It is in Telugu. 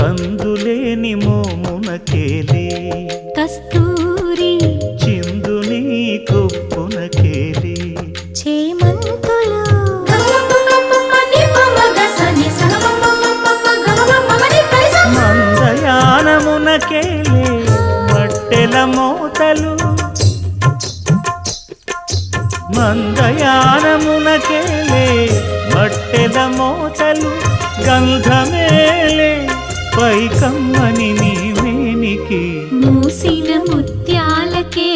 కందులేని మోమునకేలే కస్తూరి చిందుని కొప్పునకేలే చేమంతులు మందయానమునకేలే మట్టెల మోతలు మందయానమునకేలే మట్టెల మోతలు గంధమేలే పైకమ్మని నీ మేనికి మూసిన ముత్యాలకే